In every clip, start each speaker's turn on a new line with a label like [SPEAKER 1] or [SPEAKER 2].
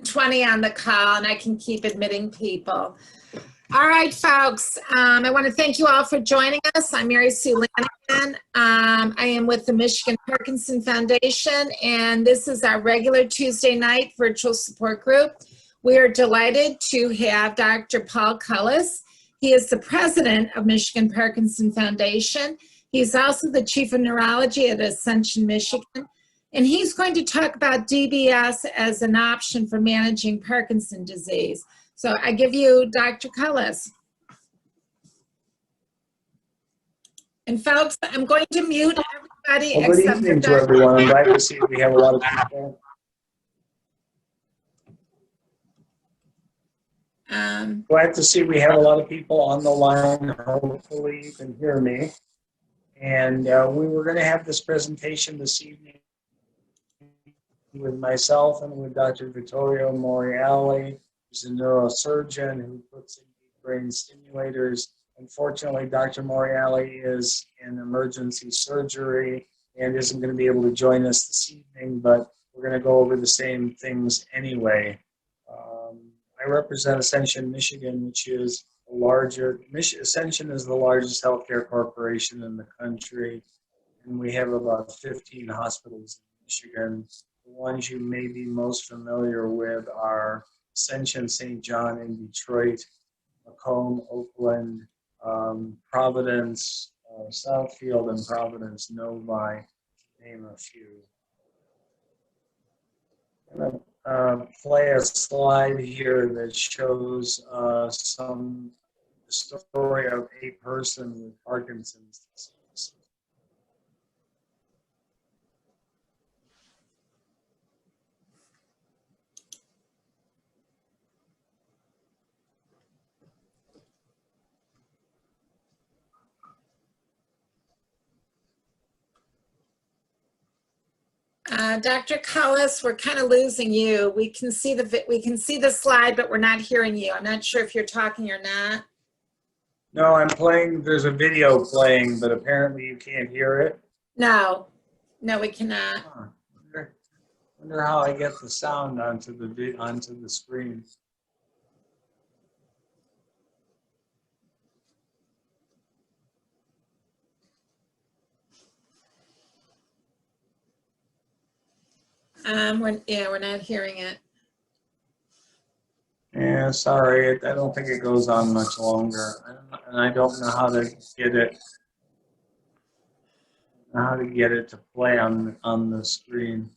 [SPEAKER 1] 20 on the call, and I can keep admitting people. All right, folks, I want to thank you all for joining us. I'm Mary Sue Lanigan. I am with the Michigan Parkinson Foundation, and this is our regular Tuesday night virtual support group. We are delighted to have Dr. Paul Cullis. He is the president of Michigan Parkinson Foundation. He's also the chief of neurology at Ascension, Michigan. And he's going to talk about DBS as an option for managing Parkinson's disease. So I give you Dr. Cullis. And folks, I'm going to mute everybody
[SPEAKER 2] Well, good
[SPEAKER 1] except
[SPEAKER 2] evening
[SPEAKER 1] for
[SPEAKER 2] to everyone. I'm glad to see we have a lot of people. Glad to see we have a lot of people on the line. Hopefully you can hear me. And we were going to have this presentation this evening with myself and with Dr. Vittorio Morreale, who's a neurosurgeon who puts in brain stimulators. Unfortunately, Dr. Morreale is in emergency surgery and isn't going to be able to join us this evening, but we're going to go over the same things anyway. I represent Ascension, Michigan, which is a larger, Ascension is the largest healthcare corporation in the country, and we have about 15 hospitals in Michigan. The ones you may be most familiar with are Ascension St. John in Detroit, Macomb, Oakland, Providence, Southfield, and Providence, Novi, to name a few. I'm going to play a slide here that shows the story of a person with Parkinson's disease.
[SPEAKER 1] Dr. Cullis, we're kind of losing you. We can see the slide, but we're not hearing you. I'm not sure if you're talking or not.
[SPEAKER 2] No, I'm playing. There's a video playing, but apparently you can't hear it.
[SPEAKER 1] No, we cannot.
[SPEAKER 2] Huh. Wonder how I get the sound onto the screen.
[SPEAKER 1] We're not hearing it.
[SPEAKER 2] Yeah, sorry. I don't think it goes on much longer, and I don't know how to get it. How to get it to play on the screen.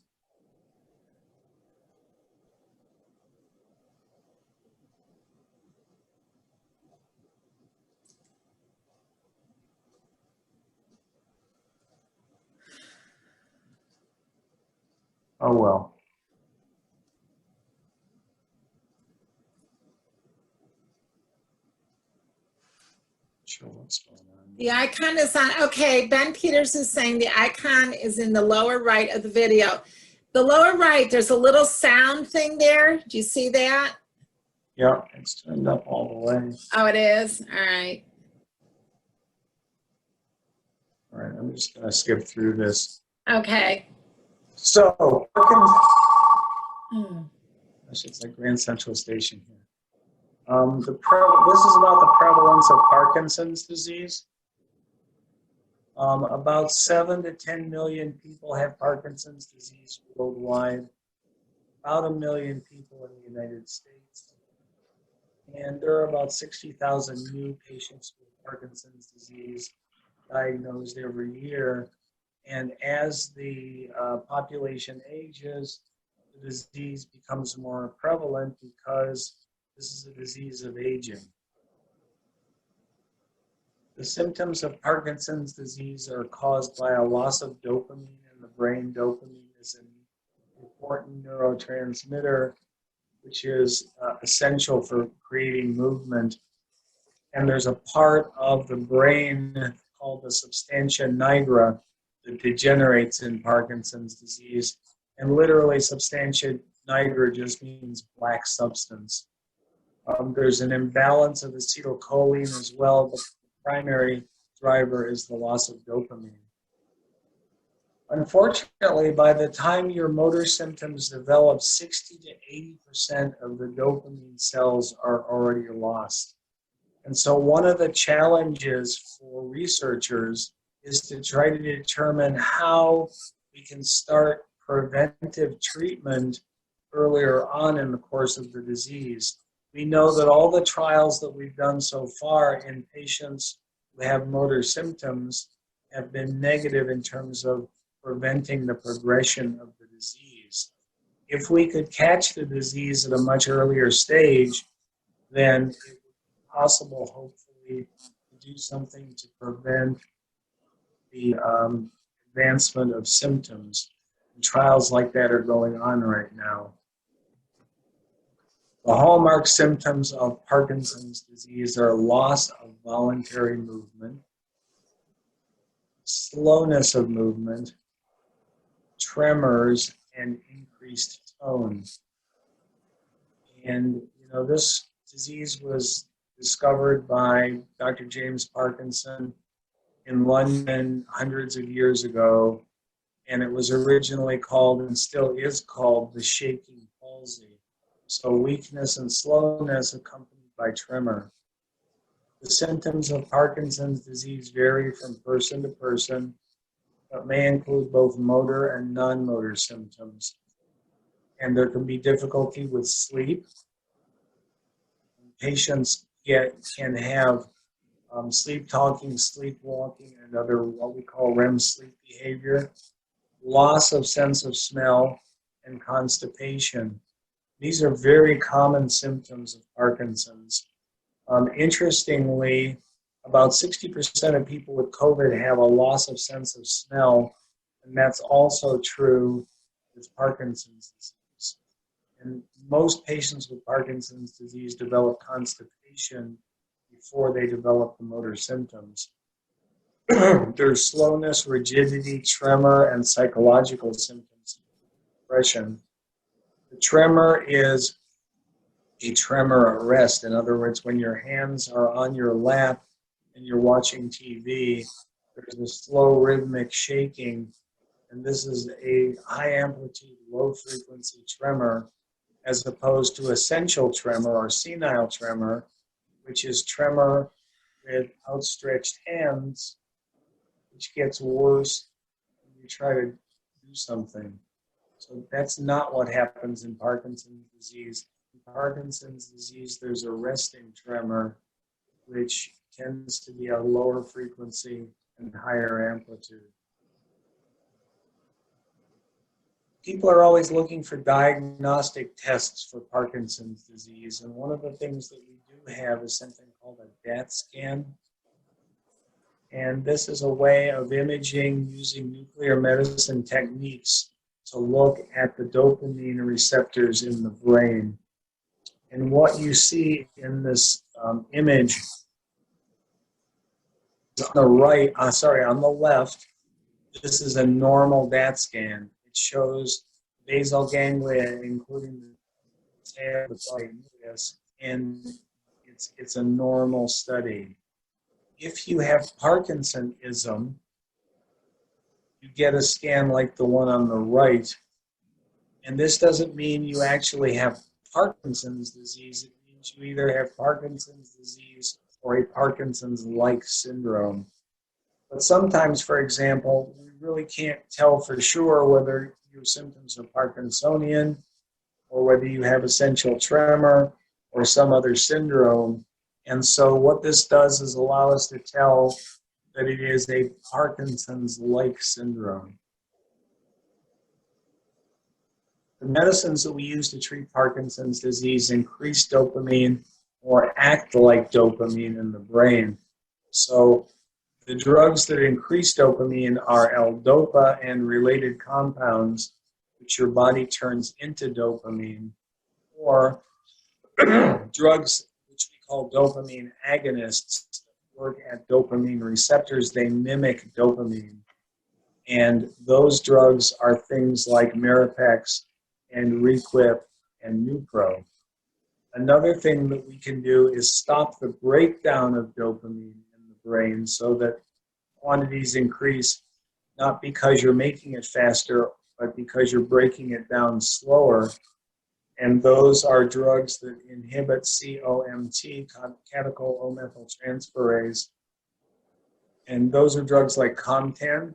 [SPEAKER 2] Oh well. Sure, what's going on?
[SPEAKER 1] The icon is on. Okay, Ben Peters is saying the icon is in the lower right of the video. The lower right, there's a little sound thing there. Do you see that?
[SPEAKER 2] Yeah, it's turned up all the way.
[SPEAKER 1] Oh, it is? All right.
[SPEAKER 2] All right, I'm just going to skip through this.
[SPEAKER 1] Okay.
[SPEAKER 2] So, it's like Grand Central Station here. This is about the prevalence of Parkinson's disease. About 7 to 10 million people have Parkinson's disease worldwide. About 1 million people in the United States. And there are about 60,000 new patients with Parkinson's disease diagnosed every year. And as the population ages, the disease becomes more prevalent because this is a disease of aging. The symptoms of Parkinson's disease are caused by a loss of dopamine in the brain. Dopamine is an important neurotransmitter, which is essential for creating movement. And there's a part of the brain called the substantia nigra that degenerates in Parkinson's disease. And literally, substantia nigra just means black substance. There's an imbalance of acetylcholine as well, but the primary driver is the loss of dopamine. Unfortunately, by the time your motor symptoms develop, 60 to 80% of the dopamine cells are already lost. And so one of the challenges for researchers is to try to determine how we can start preventive treatment earlier on in the course of the disease. We know that all the trials that we've done so far in patients who have motor symptoms have been negative in terms of preventing the progression of the disease. If we could catch the disease at a much earlier stage, then it would be possible, hopefully, to do something to prevent the advancement of symptoms. And trials like that are going on right now. The hallmark symptoms of Parkinson's disease are loss of voluntary movement, slowness of movement, tremors, and increased tone. And this disease was discovered by Dr. James Parkinson in London hundreds of years ago, and it was originally called, and still is called, the shaking palsy. So weakness and slowness accompanied by tremor. The symptoms of Parkinson's disease vary from person to person, but may include both motor and non-motor symptoms. And there can be difficulty with sleep. Patients can have sleep talking, sleepwalking, and other what we call REM sleep behavior, loss of sense of smell, and constipation. These are very common symptoms of Parkinson's. Interestingly, about 60% of people with COVID have a loss of sense of smell, and that's also true with Parkinson's disease. And most patients with Parkinson's disease develop constipation before they develop the motor symptoms. There's slowness, rigidity, tremor, and psychological symptoms of depression. The tremor is a tremor at rest. In other words, when your hands are on your lap and you're watching TV, there's a slow rhythmic shaking, and this is a high amplitude, low frequency tremor, as opposed to essential tremor or senile tremor, which is tremor with outstretched hands, which gets worse when you try to do something. So that's not what happens in Parkinson's disease. In Parkinson's disease, there's a resting tremor, which tends to be a lower frequency and higher amplitude. People are always looking for diagnostic tests for Parkinson's disease, and one of the things that we do have is something called a DAT scan. And this is a way of imaging using nuclear medicine techniques to look at the dopamine receptors in the brain. And what you see in this image on the right, on the left, this is a normal DAT scan. It shows basal ganglia, including the tail, the nucleus, and it's a normal study. If you have Parkinsonism, you get a scan like the one on the right, and this doesn't mean you actually have Parkinson's disease. It means you either have Parkinson's disease or a Parkinson's-like syndrome. But sometimes, for example, we really can't tell for sure whether your symptoms are Parkinsonian or whether you have essential tremor or some other syndrome. And so what this does is allow us to tell that it is a Parkinson's-like syndrome. The medicines that we use to treat Parkinson's disease increase dopamine or act like dopamine in the brain. So the drugs that increase dopamine are L-DOPA and related compounds, which your body turns into dopamine, or drugs which we call dopamine agonists work at dopamine receptors. They mimic dopamine. And those drugs are things like Mirapex and Requip and Nupro. Another thing that we can do is stop the breakdown of dopamine in the brain so that quantities increase not because you're making it faster, but because you're breaking it down slower. And those are drugs that inhibit COMT, catechol-O-methyltransferase. And those are drugs like Comtan.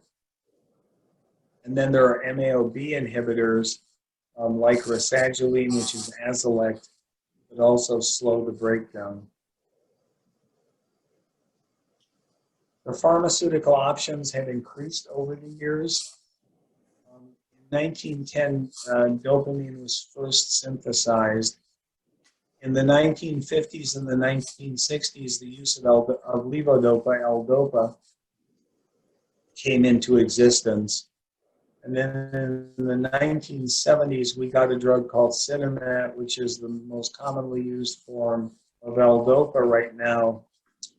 [SPEAKER 2] And then there are MAO-B inhibitors like rasagiline, which is Azilect, that also slow the breakdown. The pharmaceutical options have increased over the years. In 1910, dopamine was first synthesized. In the 1950s and the 1960s, the use of levodopa, L-dopa, came into existence. And then in the 1970s, we got a drug called Sinemet, which is the most commonly used form of L-dopa right now,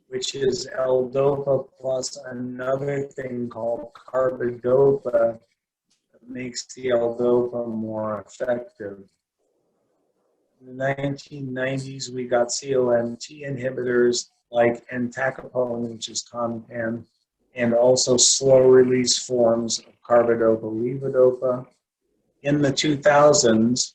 [SPEAKER 2] which is L-dopa plus another thing called carbidopa that makes the L-dopa more effective. In the 1990s, we got COMT inhibitors like entacapone, which is Comtan, and also slow-release forms of carbidopa, levodopa. In the 2000s,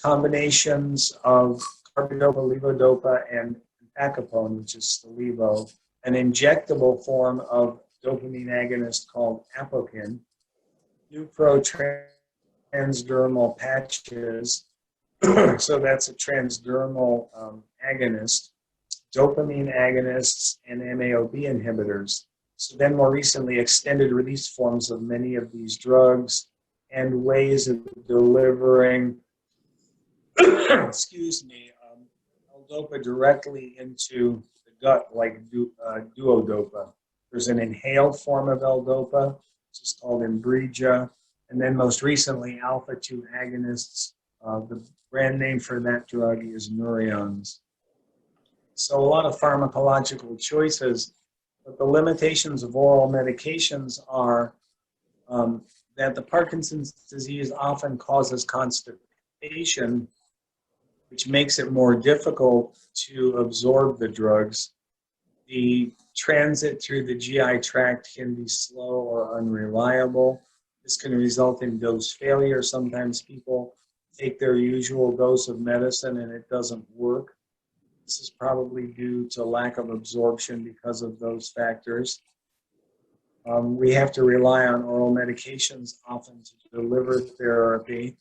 [SPEAKER 2] combinations of carbidopa, levodopa, and entacapone, which is Stalevo, an injectable form of dopamine agonist called Apokin, Nupro transdermal patches, so that's a transdermal agonist, dopamine agonists, and MAO-B inhibitors. So then more recently, extended release forms of many of these drugs and ways of delivering, excuse me, L-dopa directly into the gut, like duodopa. There's an inhaled form of L-dopa, which is called Inbrija, and then most recently, alpha-2 agonists. The brand name for that drug is Neurions. So a lot of pharmacological choices, but the limitations of oral medications are that the Parkinson's disease often causes constipation, which makes it more difficult to absorb the drugs. The transit through the GI tract can be slow or unreliable. This can result in dose failure. Sometimes people take their usual dose of medicine and it doesn't work. This is probably due to lack of absorption because of those factors. We have to rely on oral medications often to deliver therapy.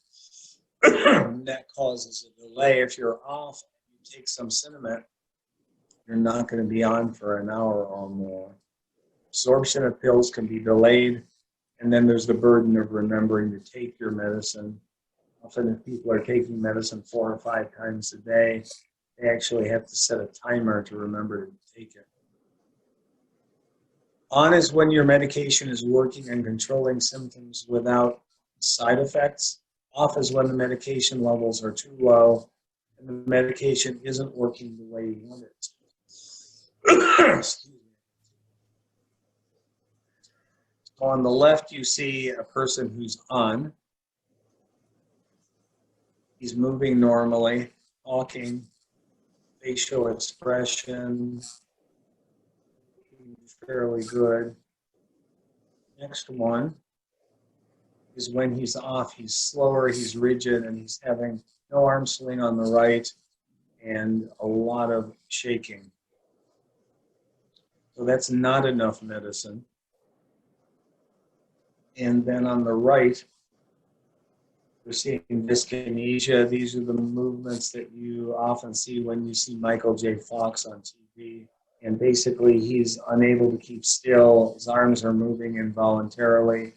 [SPEAKER 2] That causes a delay. If you're off, you take some Sinemet, you're not going to be on for an hour or more. Absorption of pills can be delayed, and then there's the burden of remembering to take your medicine. Often if people are taking medicine 4 or 5 times a day, they actually have to set a timer to remember to take it. On is when your medication is working and controlling symptoms without side effects. Off is when the medication levels are too low and the medication isn't working the way you want it to. Excuse me. So on the left, you see a person who's on. He's moving normally, talking, facial expression, fairly good. Next one is when he's off. He's slower, he's rigid, and he's having no arm swing on the right and a lot of shaking. So that's not enough medicine. And then on the right, we're seeing dyskinesia. These are the movements that you often see when you see Michael J. Fox on TV. And basically, he's unable to keep still. His arms are moving involuntarily.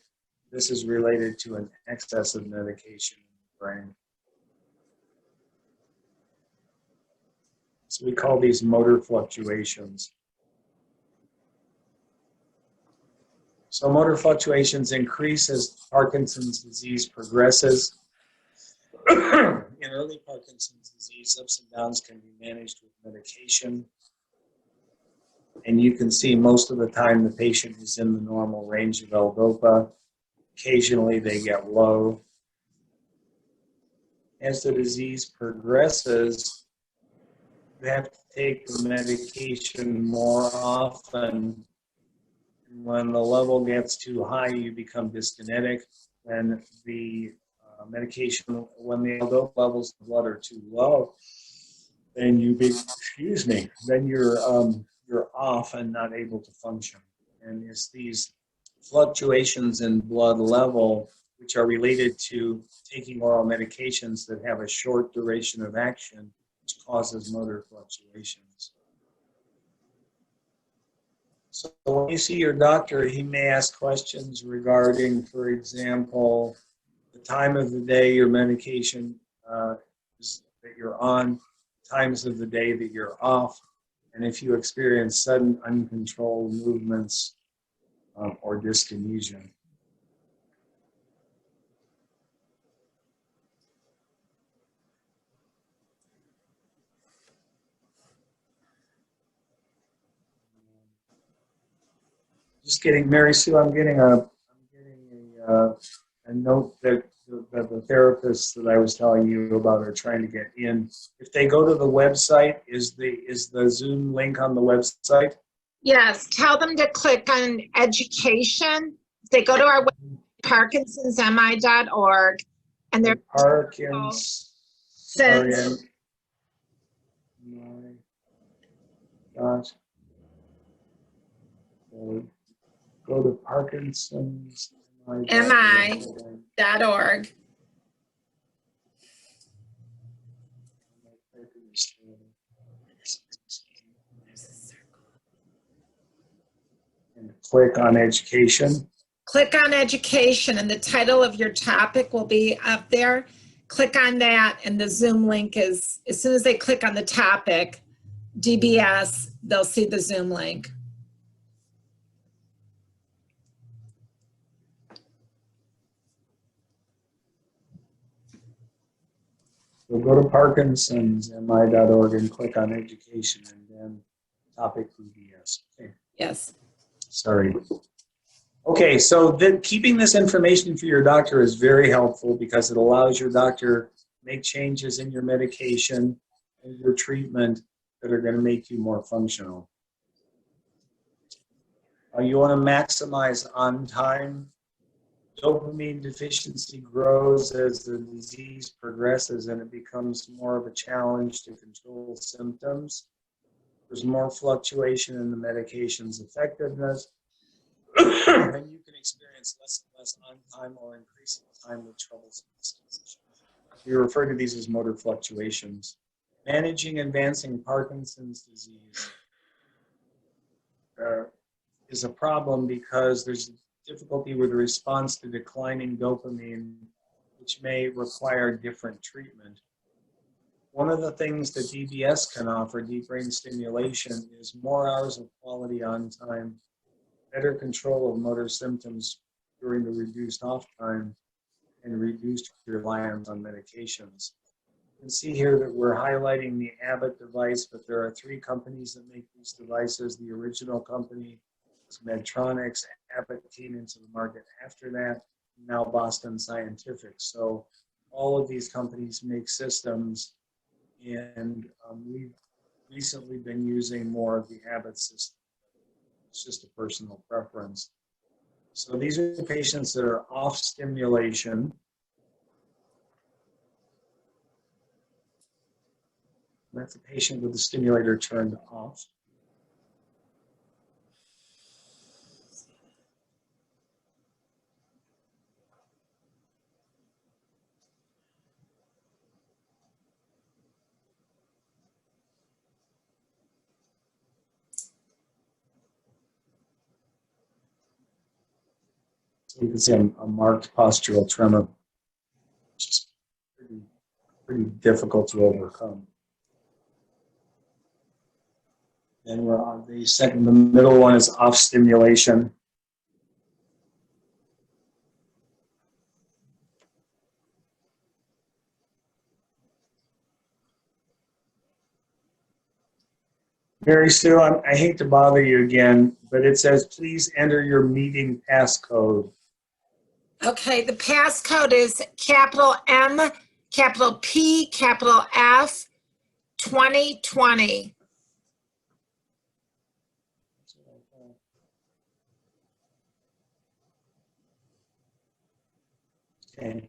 [SPEAKER 2] This is related to an excess of medication in the brain. So we call these motor fluctuations. So motor fluctuations increase as Parkinson's disease progresses. In early Parkinson's disease, ups and downs can be managed with medication. And you can see most of the time the patient is in the normal range of L-dopa. Occasionally they get low. As the disease progresses, you have to take the medication more often. When the level gets too high, you become dyskinetic. When the medication, when the dope levels of blood are too low, then then you're off and not able to function. And it's these fluctuations in blood level, which are related to taking oral medications that have a short duration of action, which causes motor fluctuations. So when you see your doctor, he may ask questions regarding, for example, the time of the day your medication that you're on, times of the day that you're off, and if you experience sudden uncontrolled movements or dyskinesia. Just getting, Mary Sue, I'm getting a note that the therapists that I was telling you about are trying to get in. If they go to the website, is the Zoom link on the website?
[SPEAKER 1] Yes, tell them to click on education. They go to our website, PARKINSON'S and they're
[SPEAKER 2] Parkinson's. Go to Parkinson's.
[SPEAKER 1] mi.org.
[SPEAKER 2] And click on education.
[SPEAKER 1] Click on education, and the title of your topic will be up there. Click on that, and the Zoom link is, as soon as they click on the topic, DBS, they'll see the Zoom link.
[SPEAKER 2] So go to PARKINSON'S.mi.org and click on education and then topic DBS. Okay.
[SPEAKER 1] Yes.
[SPEAKER 2] Sorry. Okay, so keeping this information for your doctor is very helpful because it allows your doctor to make changes in your medication and your treatment that are going to make you more functional. You want to maximize on time. Dopamine deficiency grows as the disease progresses and it becomes more of a challenge to control symptoms. There's more fluctuation in the medication's effectiveness, and you can experience less and less on time or increasing time with troublesome symptoms. We refer to these as motor fluctuations. Managing advancing Parkinson's disease is a problem because there's difficulty with the response to declining dopamine, which may require different treatment. One of the things that DBS can offer, deep brain stimulation, is more hours of quality on time, better control of motor symptoms during the reduced off time, and reduced reliance on medications. You can see here that we're highlighting the Abbott device, but there are 3 companies that make these devices. The original company was Medtronic. Abbott came into the market after that, now Boston Scientific. So all of these companies make systems, and we've recently been using more of the Abbott system. It's just a personal preference. So these are the patients that are off stimulation. That's a patient with the stimulator turned off. So you can see a marked postural tremor, which is pretty difficult to overcome. Then we're on the middle one is off stimulation. Mary Sue, I hate to bother you again, but it says, please enter your meeting passcode.
[SPEAKER 1] Okay, the passcode is capital M, capital P, capital F, 2020.
[SPEAKER 2] Okay.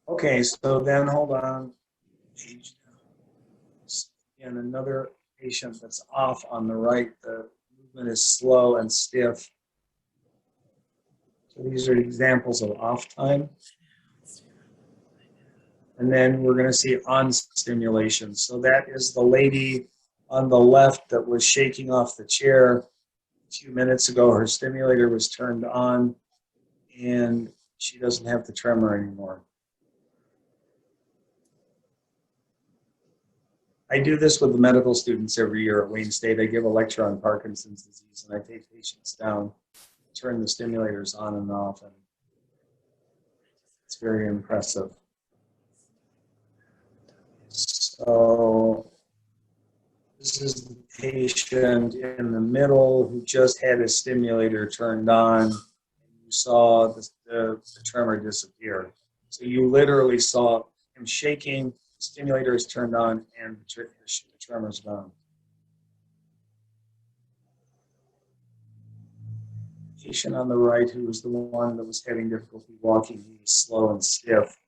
[SPEAKER 2] Okay, so then hold on. And another patient that's off on the right, the movement is slow and stiff. So these are examples of off time. And then we're going to see on stimulation. So that is the lady on the left that was shaking off the chair a few minutes ago. Her stimulator was turned on and she doesn't have the tremor anymore. I do this with the medical students every year at Wayne State. I give a lecture on Parkinson's disease and I take patients down, turn the stimulators on and off, and it's very impressive. So this is the patient in the middle who just had his stimulator turned on. You saw the tremor disappear. So you literally saw him shaking, the stimulator is turned on, and the tremor's gone. The patient on the right, who was the one that was having difficulty walking, he was slow and stiff.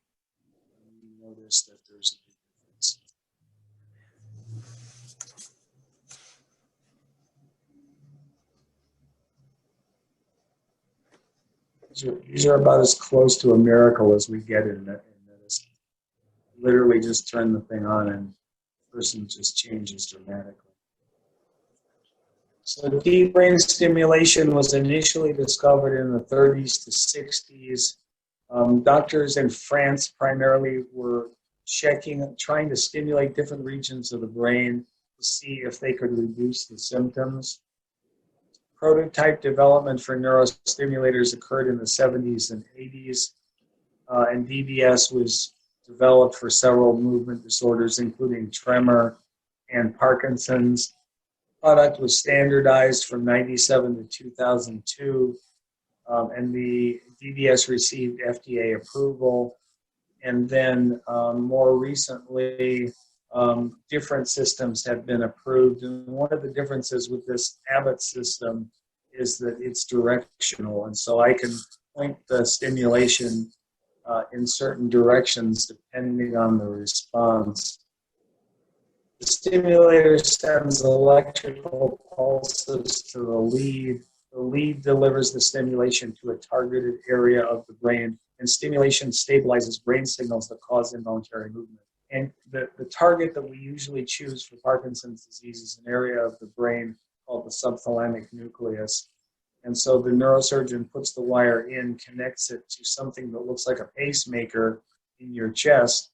[SPEAKER 2] And you notice that there's a big difference. These are about as close to a miracle as we get in medicine. Literally just turn the thing on and the person just changes dramatically. So deep brain stimulation was initially discovered in the 30s to 60s. Doctors in France primarily were trying to stimulate different regions of the brain to see if they could reduce the symptoms. Prototype development for neurostimulators occurred in the 70s and 80s, and DBS was developed for several movement disorders, including tremor and Parkinson's. Product was standardized from 97 to 2002, and the DBS received FDA approval. And then more recently, different systems have been approved. And one of the differences with this ABBOTT'S system is that it's directional. And so I can point the stimulation in certain directions depending on the response. The stimulator sends electrical pulses to the lead. The lead delivers the stimulation to a targeted area of the brain, and stimulation stabilizes brain signals that cause involuntary movement. And the target that we usually choose for Parkinson's disease is an area of the brain called the subthalamic nucleus. And so the neurosurgeon puts the wire in, connects it to something that looks like a pacemaker in your chest.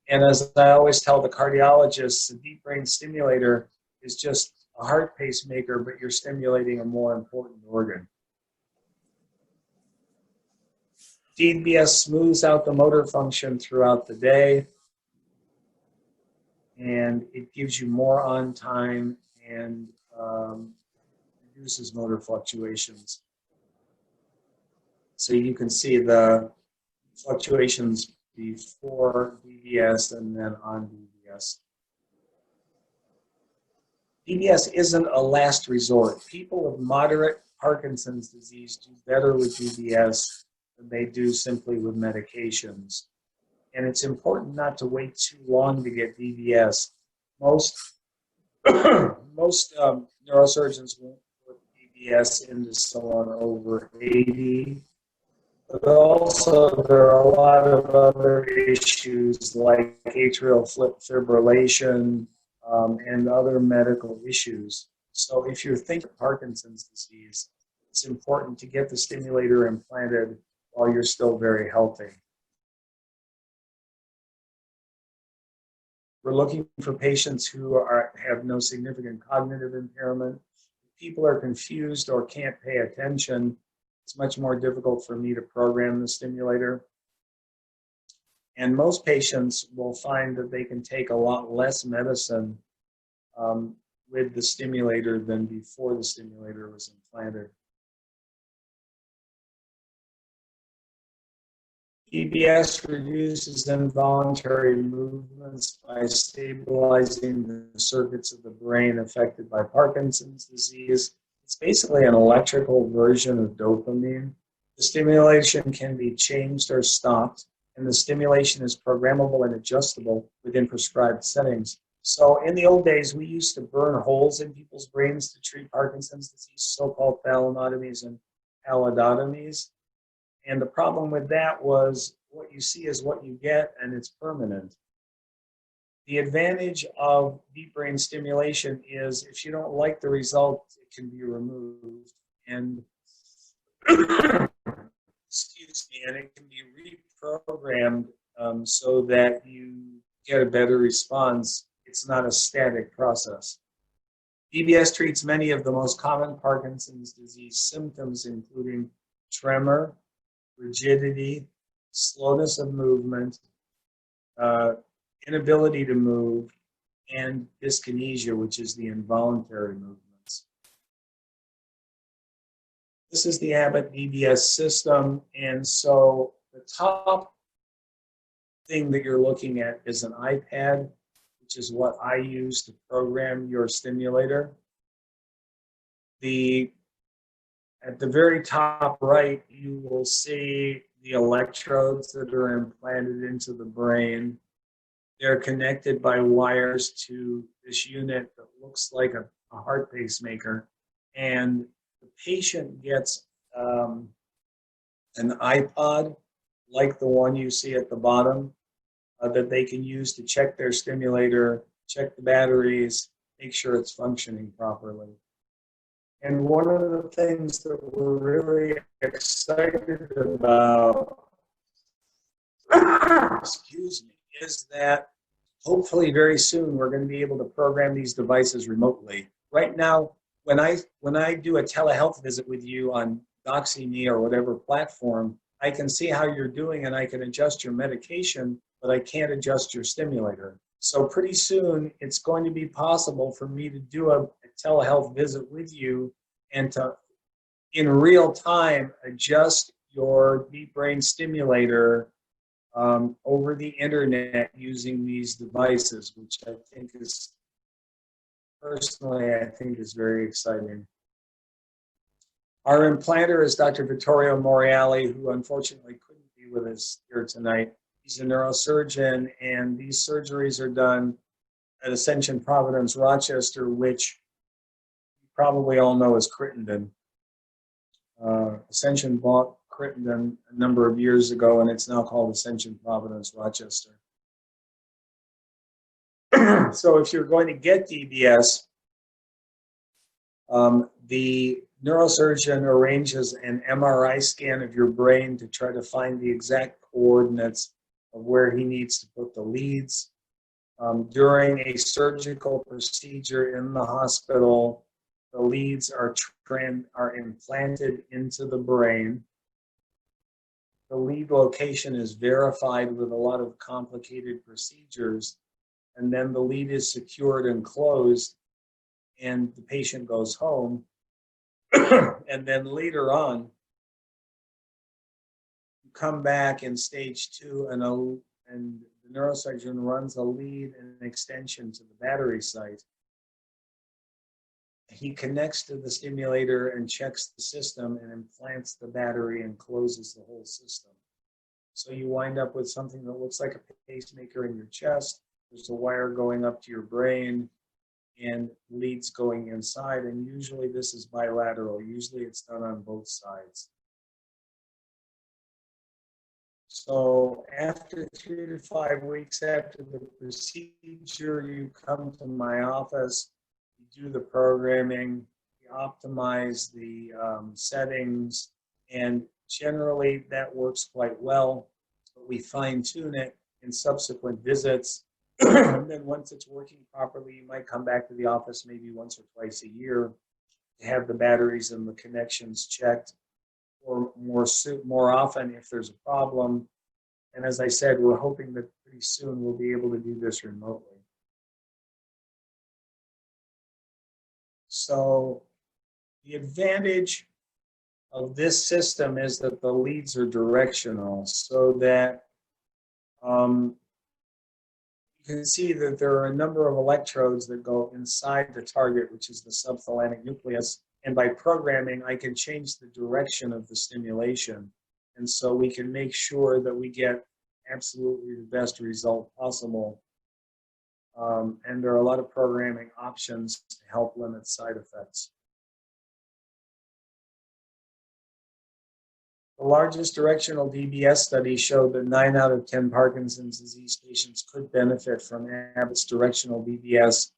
[SPEAKER 2] And as I always tell the cardiologists, the deep brain stimulator is just a heart pacemaker, but you're stimulating a more important organ. DBS smooths out the motor function throughout the day, and it gives you more on time and reduces motor fluctuations. So you can see the fluctuations before DBS and then on DBS. DBS isn't a last resort. People with moderate Parkinson's disease do better with DBS than they do simply with medications. And it's important not to wait too long to get DBS. Most neurosurgeons won't put DBS into someone over 80. But also there are a lot of other issues like atrial fibrillation and other medical issues. So if you're thinking of Parkinson's disease, it's important to get the stimulator implanted while you're still very healthy. We're looking for patients who have no significant cognitive impairment. If people are confused or can't pay attention, it's much more difficult for me to program the stimulator. And most patients will find that they can take a lot less medicine with the stimulator than before the stimulator was implanted. DBS reduces involuntary movements by stabilizing the circuits of the brain affected by Parkinson's disease. It's basically an electrical version of dopamine. The stimulation can be changed or stopped, and the stimulation is programmable and adjustable within prescribed settings. So in the old days, we used to burn holes in people's brains to treat Parkinson's disease, so-called thalamotomies and allodotomies. And the problem with that was what you see is what you get, and it's permanent. The advantage of deep brain stimulation is if you don't like the result, it can be removed. And excuse me, and it can be reprogrammed so that you get a better response. It's not a static process. DBS treats many of the most common Parkinson's disease symptoms, including tremor, rigidity, slowness of movement, inability to move, and dyskinesia, which is the involuntary movements. This is the Abbott DBS system, and so the top thing that you're looking at is an iPad, which is what I use to program your stimulator. At the very top right, you will see the electrodes that are implanted into the brain. They're connected by wires to this unit that looks like a heart pacemaker. And the patient gets an iPod, like the one you see at the bottom, that they can use to check their stimulator, check the batteries, make sure it's functioning properly. And one of the things that we're really excited about, excuse me, is that hopefully very soon we're going to be able to program these devices remotely. Right now, when I do a telehealth visit with you on DoxyMe or whatever platform, I can see how you're doing and I can adjust your medication, but I can't adjust your stimulator. So pretty soon it's going to be possible for me to do a telehealth visit with you and to, in real time, adjust your deep brain stimulator over the internet using these devices, which I think is, personally, I think is very exciting. Our implanter is Dr. Vittorio Morreale, who unfortunately couldn't be with us here tonight. He's a neurosurgeon, and these surgeries are done at Ascension Providence, Rochester, which you probably all know as Crittenden. Ascension bought Crittenden a number of years ago, and it's now called Ascension Providence, Rochester. So if you're going to get DBS, the neurosurgeon arranges an MRI scan of your brain to try to find the exact coordinates of where he needs to put the leads. During a surgical procedure in the hospital, the leads are implanted into the brain. The lead location is verified with a lot of complicated procedures, and then the lead is secured and closed, and the patient goes home. And then later on, you come back in stage 2, and the neurosurgeon runs a lead and an extension to the battery site. He connects to the stimulator and checks the system and implants the battery and closes the whole system. So you wind up with something that looks like a pacemaker in your chest. There's a wire going up to your brain and leads going inside, and usually this is bilateral. Usually it's done on both sides. So after 3 to 5 weeks after the procedure, you come to my office, you do the programming, you optimize the settings, and generally that works quite well. But we fine tune it in subsequent visits. And then once it's working properly, you might come back to the office maybe once or twice a year to have the batteries and the connections checked, or more often if there's a problem. And as I said, we're hoping that pretty soon we'll be able to do this remotely. So the advantage of this system is that the leads are directional, so that you can see that there are a number of electrodes that go inside the target, which is the subthalamic nucleus. And by programming, I can change the direction of the stimulation. And so we can make sure that we get absolutely the best result possible. And there are a lot of programming options to help limit side effects. The largest directional DBS study showed that 9 out of 10 Parkinson's disease patients could benefit from Abbott's directional DBS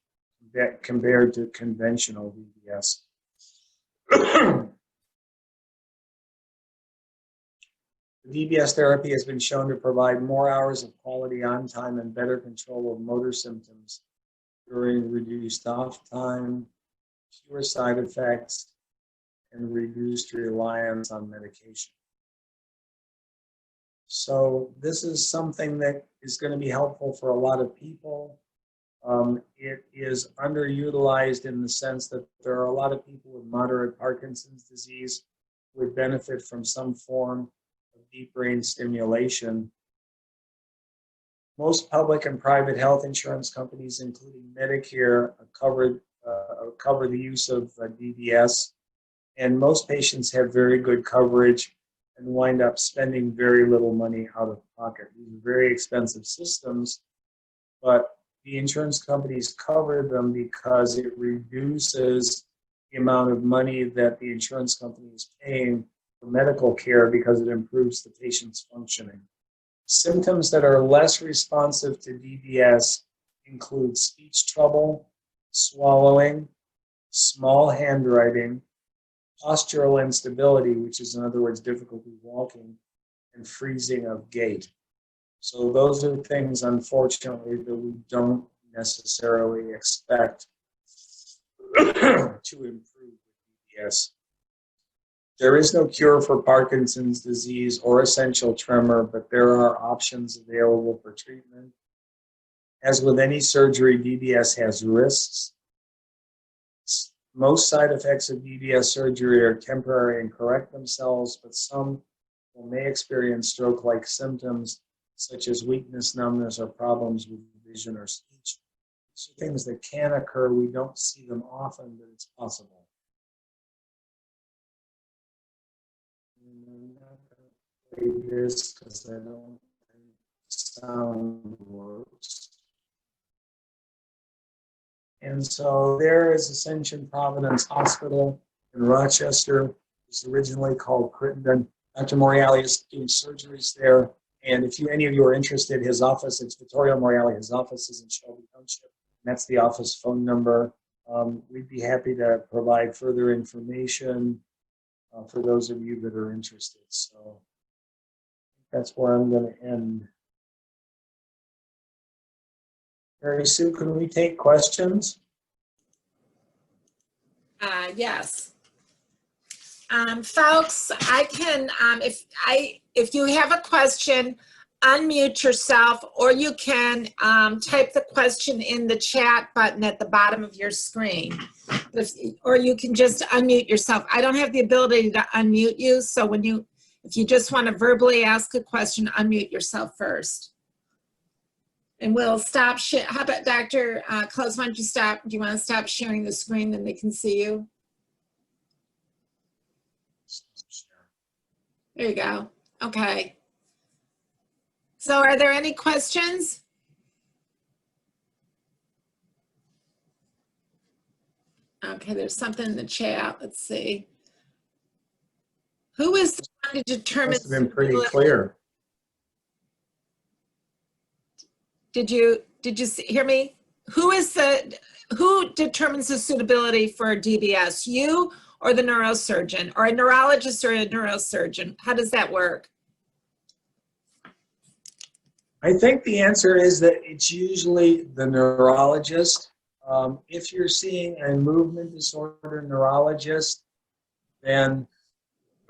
[SPEAKER 2] compared to conventional DBS. The DBS therapy has been shown to provide more hours of quality on time and better control of motor symptoms during reduced off time, fewer side effects, and reduced reliance on medication. So this is something that is going to be helpful for a lot of people. It is underutilized in the sense that there are a lot of people with moderate Parkinson's disease who would benefit from some form of deep brain stimulation. Most public and private health insurance companies, including Medicare, cover the use of DBS, and most patients have very good coverage and wind up spending very little money out of pocket. These are very expensive systems, but the insurance companies cover them because it reduces the amount of money that the insurance company is paying for medical care because it improves the patient's functioning. Symptoms that are less responsive to DBS include speech trouble, swallowing, small handwriting, postural instability, which is in other words difficulty walking, and freezing of gait. So those are things, unfortunately, that we don't necessarily expect to improve with DBS. There is no cure for Parkinson's disease or essential tremor, but there are options available for treatment. As with any surgery, DBS has risks. Most side effects of DBS surgery are temporary and correct themselves, but some may experience stroke-like symptoms such as weakness, numbness, or problems with vision or speech. These are things that can occur. We don't see them often, but it's possible. I'm not going to play this because I don't think the sound works. And so there is Ascension Providence Hospital in Rochester. It was originally called Crittenden. Dr. Morreale is doing surgeries there. And if any of you are interested, his office, it's Vittorio Morreale. His office is in Shelby Township. That's the office phone number. We'd be happy to provide further information for those of you that are interested. So that's where I'm going to end. Mary Sue, can we take questions?
[SPEAKER 1] Yes. Folks, I can, if you have a question, unmute yourself, or you can type the question in the chat button at the bottom of your screen. Or you can just unmute yourself. I don't have the ability to unmute you, so if you just want to verbally ask a question, unmute yourself first. And we'll stop. How about Dr. Cullis, why don't you stop? Do you want to stop sharing the screen, then they can see you? There you go. Okay. So are there any questions? Okay, there's something in the chat. Let's see. Who is the one to determine?
[SPEAKER 2] Must have been pretty clear.
[SPEAKER 1] Did you hear me? Who determines the suitability for DBS? You or the neurosurgeon, or a neurologist or a neurosurgeon? How does that work?
[SPEAKER 2] I think the answer is that it's usually the neurologist. If you're seeing a movement disorder neurologist, then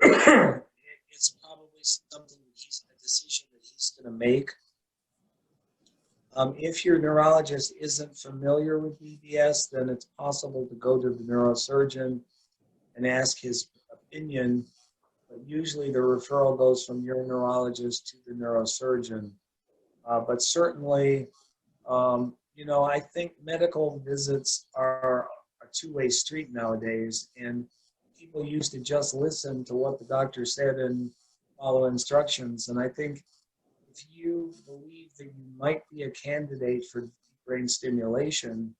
[SPEAKER 2] it's probably something a decision that he's going to make. If your neurologist isn't familiar with DBS, then it's possible to go to the neurosurgeon and ask his opinion But usually the referral goes from your neurologist to the neurosurgeon. But certainly, I think medical visits are a two-way street nowadays, and people used to just listen to what the doctor said and follow instructions. And I think if you believe that you might be a candidate for deep brain stimulation,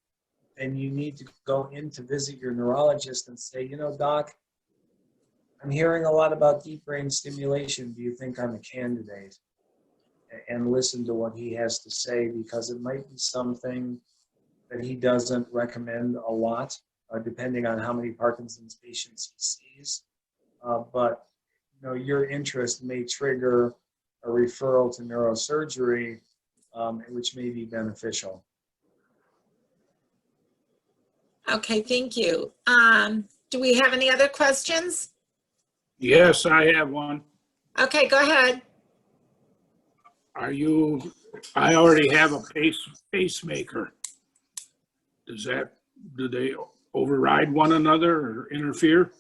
[SPEAKER 2] then you need to go in to visit your neurologist and say, Doc, I'm hearing a lot about deep brain stimulation. Do you think I'm a candidate? And listen to what he has to say, because it might be something that he doesn't recommend a lot, depending on how many Parkinson's patients he sees. But your interest may trigger a referral to neurosurgery, which may be beneficial.
[SPEAKER 1] Okay, thank you. Do we have any other questions?
[SPEAKER 3] Yes, I have one.
[SPEAKER 1] Okay, go ahead.
[SPEAKER 3] I already have a pacemaker. Do they override one another or interfere?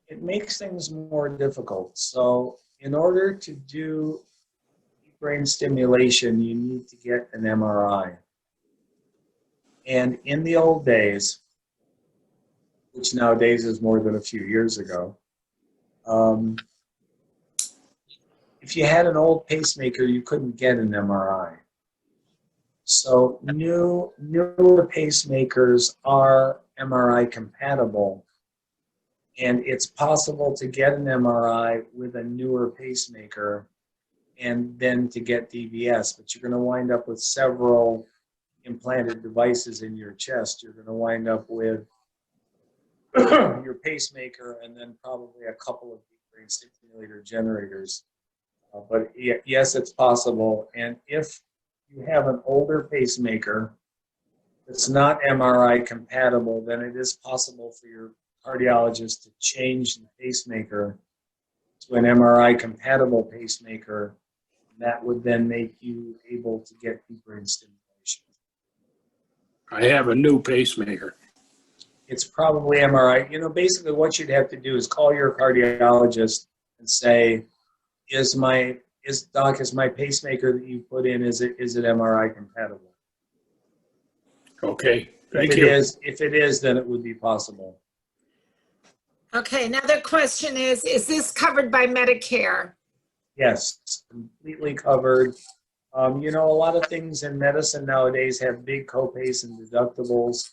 [SPEAKER 2] It makes things more difficult. So in order to do deep brain stimulation, you need to get an MRI. And in the old days, which nowadays is more than a few years ago, if you had an old pacemaker, you couldn't get an MRI. So newer pacemakers are MRI compatible, and it's possible to get an MRI with a newer pacemaker and then to get DBS, but you're going to wind up with several implanted devices in your chest. You're going to wind up with your pacemaker and then probably a couple of deep brain stimulator generators. But yes, it's possible. And if you have an older pacemaker that's not MRI compatible, then it is possible for your cardiologist to change the pacemaker to an MRI compatible pacemaker. That would then make you able to get deep brain stimulation.
[SPEAKER 3] I have a new pacemaker.
[SPEAKER 2] It's probably MRI. Basically what you'd have to do is call your cardiologist and say, is my pacemaker that you put in, is it MRI compatible?
[SPEAKER 3] Okay, thank
[SPEAKER 2] you.
[SPEAKER 3] you.
[SPEAKER 2] If it is, then it would be possible.
[SPEAKER 1] Okay, another question is this covered by Medicare?
[SPEAKER 2] Yes, completely covered. A lot of things in medicine nowadays have big copays and deductibles,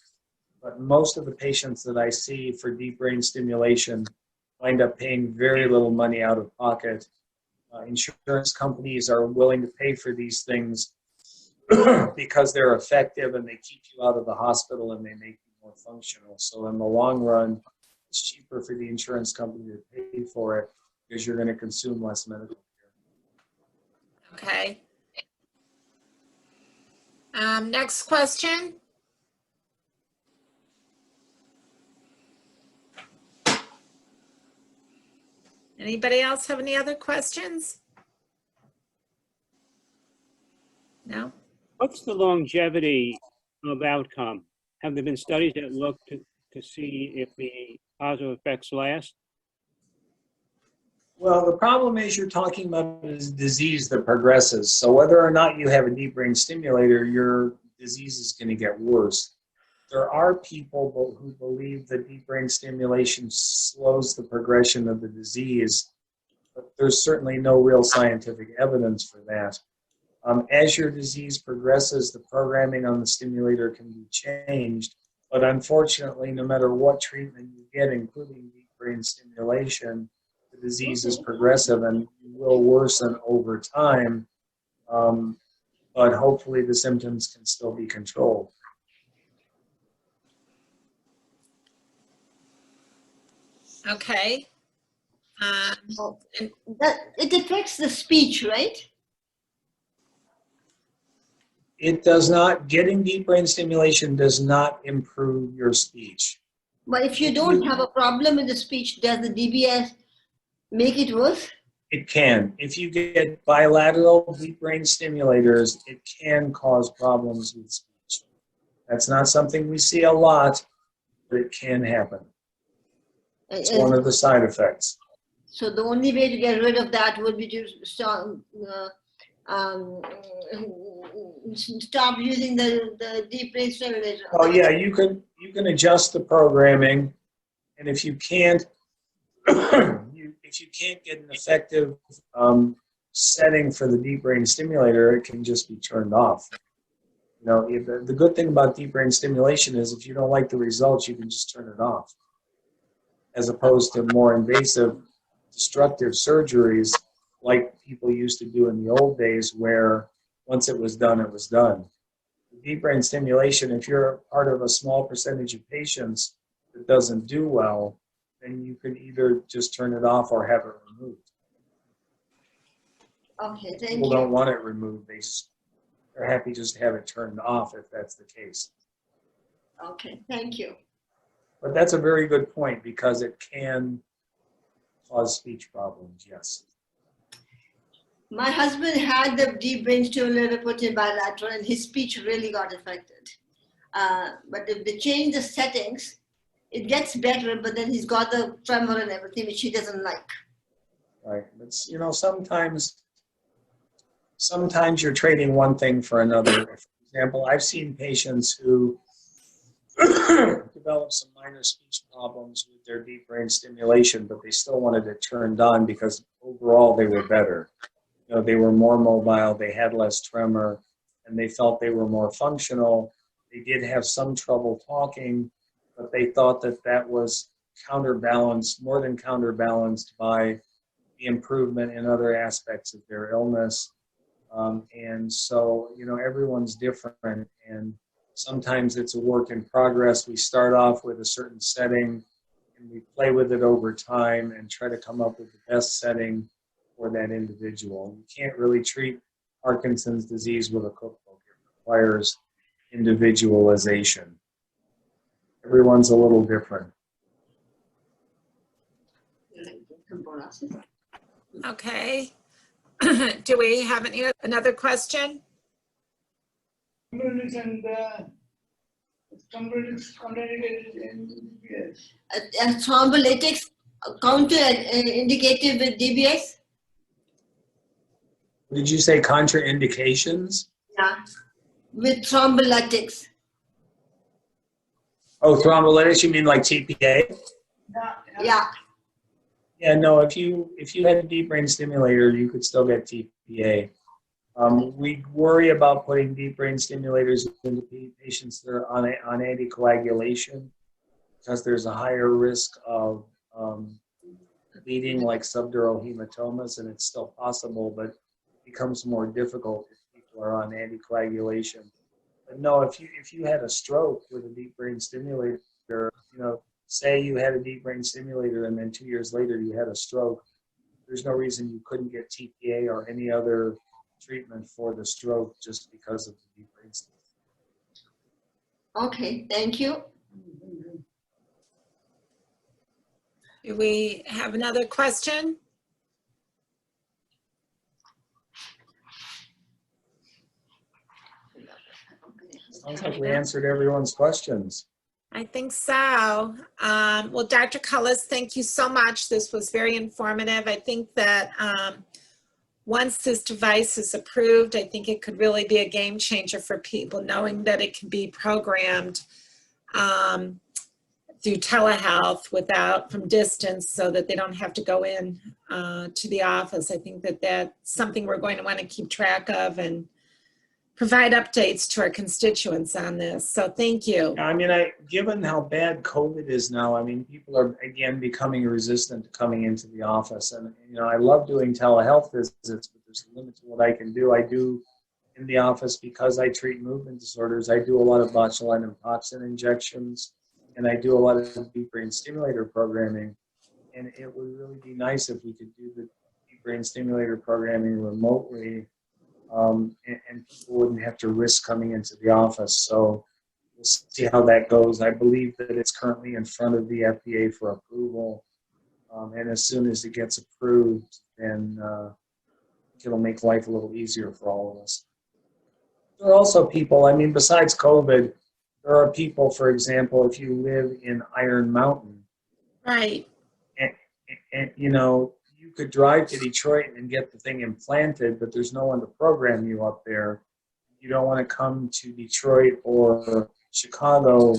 [SPEAKER 2] but most of the patients that I see for deep brain stimulation wind up paying very little money out of pocket. Insurance companies are willing to pay for these things because they're effective and they keep you out of the hospital and they make you more functional. So in the long run, it's cheaper for the insurance company to pay for it because you're going to consume less medical care.
[SPEAKER 1] Okay. Next question. Anybody else have any other questions? No?
[SPEAKER 4] What's the longevity of outcome? Have there been studies that look to see if the positive effects last?
[SPEAKER 2] Well, the problem is you're talking about a disease that progresses. So whether or not you have a deep brain stimulator, your disease is going to get worse. There are people who believe that deep brain stimulation slows the progression of the disease, but there's certainly no real scientific evidence for that. As your disease progresses, the programming on the stimulator can be changed, but unfortunately, no matter what treatment you get, including deep brain stimulation, the disease is progressive and will worsen over time, but hopefully the symptoms can still be controlled.
[SPEAKER 1] Okay.
[SPEAKER 5] It affects the speech, right?
[SPEAKER 2] It does not. Getting deep brain stimulation does not improve your speech.
[SPEAKER 5] But if you don't have a problem with the speech, does the DBS make it worse?
[SPEAKER 2] It can. If you get bilateral deep brain stimulators, it can cause problems with speech. That's not something we see a lot, but it can happen. It's one of the side effects.
[SPEAKER 5] So the only way to get rid of that would be to stop using the deep brain stimulator.
[SPEAKER 2] Oh yeah, you can adjust the programming, and if you can't if you can't get an effective setting for the deep brain stimulator, it can just be turned off. You know, the good thing about deep brain stimulation is if you don't like the results, you can just turn it off, as opposed to more invasive, destructive surgeries like people used to do in the old days, where once it was done, it was done. Deep brain stimulation, if you're part of a small percentage of patients that doesn't do well, then you can either just turn it off or have it removed.
[SPEAKER 5] Okay, thank
[SPEAKER 2] People
[SPEAKER 5] you.
[SPEAKER 2] don't want it removed. They're happy just to have it turned off if that's the case.
[SPEAKER 5] Okay, thank you.
[SPEAKER 2] But that's a very good point, because it can cause speech problems, yes.
[SPEAKER 5] My husband had the deep brain stimulator put in bilateral, and his speech really got affected. But if they change the settings, it gets better, but then he's got the tremor and everything, which he doesn't like.
[SPEAKER 2] Right. It's, you know, sometimes you're trading one thing for another. For example, I've seen patients who develop some minor speech problems with their deep brain stimulation, but they still wanted it turned on because overall they were better. You know, they were more mobile, they had less tremor, and they felt they were more functional. They did have some trouble talking, but they thought that that was counterbalanced, more than counterbalanced, by the improvement in other aspects of their illness. And so, you know, everyone's different, and sometimes it's a work in progress. We start off with a certain setting, and we play with it over time and try to come up with the best setting for that individual. You can't really treat Parkinson's disease with a cookbook. It requires individualization. Everyone's a little different.
[SPEAKER 1] Okay. Do we have another question?
[SPEAKER 6] And contraindicated in DBS.
[SPEAKER 5] Thrombolytics counter-indicated with DBS?
[SPEAKER 2] Did you say contraindications?
[SPEAKER 5] Yeah, with thrombolytics.
[SPEAKER 2] Oh, thrombolytics, you mean like TPA?
[SPEAKER 5] Yeah.
[SPEAKER 2] Yeah, no, if you had a deep brain stimulator, you could still get TPA. We worry about putting deep brain stimulators into patients that are on anticoagulation, because there's a higher risk of bleeding, like subdural hematomas, and it's still possible, but it becomes more difficult if people are on anticoagulation. But no, if you had a stroke with a deep brain stimulator, you know, say you had a deep brain stimulator and then 2 years later you had a stroke, there's no reason you couldn't get TPA or any other treatment for the stroke just because of the deep brain stimulator.
[SPEAKER 5] Okay, thank you.
[SPEAKER 1] Do we have another question?
[SPEAKER 2] Sounds like we answered everyone's questions.
[SPEAKER 1] I think so. Well, Dr. Cullis, thank you so much. This was very informative. I think that once this device is approved, I think it could really be a game changer for people, knowing that it can be programmed through telehealth from distance, so that they don't have to go in to the office. I think that that's something we're going to want to keep track of and provide updates to our constituents on this. So thank you.
[SPEAKER 2] I mean, given how bad COVID is now, I mean, people are again becoming resistant to coming into the office. And, you know, I love doing telehealth visits, but there's a limit to what I can do. I do in the office, because I treat movement disorders, I do a lot of botulinum toxin injections, and I do a lot of deep brain stimulator programming. And it would really be nice if we could do the deep brain stimulator programming remotely, and people wouldn't have to risk coming into the office. So we'll see how that goes. I believe that it's currently in front of the FDA for approval. And as soon as it gets approved, then it'll make life a little easier for all of us. There are also people, I mean, besides COVID, there are people, for example, if you live in Iron Mountain,
[SPEAKER 1] Right.
[SPEAKER 2] And, you know, you could drive to Detroit and get the thing implanted, but there's no one to program you up there. You don't want to come to Detroit or Chicago,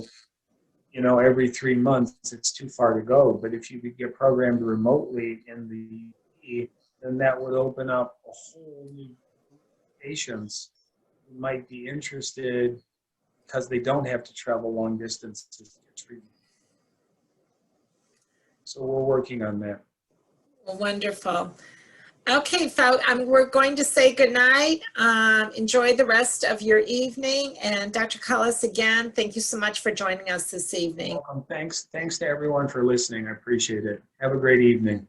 [SPEAKER 2] you know, every 3 months. It's too far to go. But if you could get programmed remotely in the UP, then that would open up a whole new patients who might be interested because they don't have to travel long distances to get treatment. So we're working on that.
[SPEAKER 1] Well, wonderful. Okay, folks, we're going to say goodnight. Enjoy the rest of your evening. And Dr. Cullis, again, thank you so much for joining us this evening.
[SPEAKER 2] Welcome. Thanks to everyone for listening. I appreciate it. Have a great evening.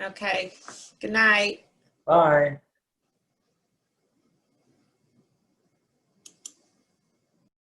[SPEAKER 1] Okay, good night.
[SPEAKER 2] Bye.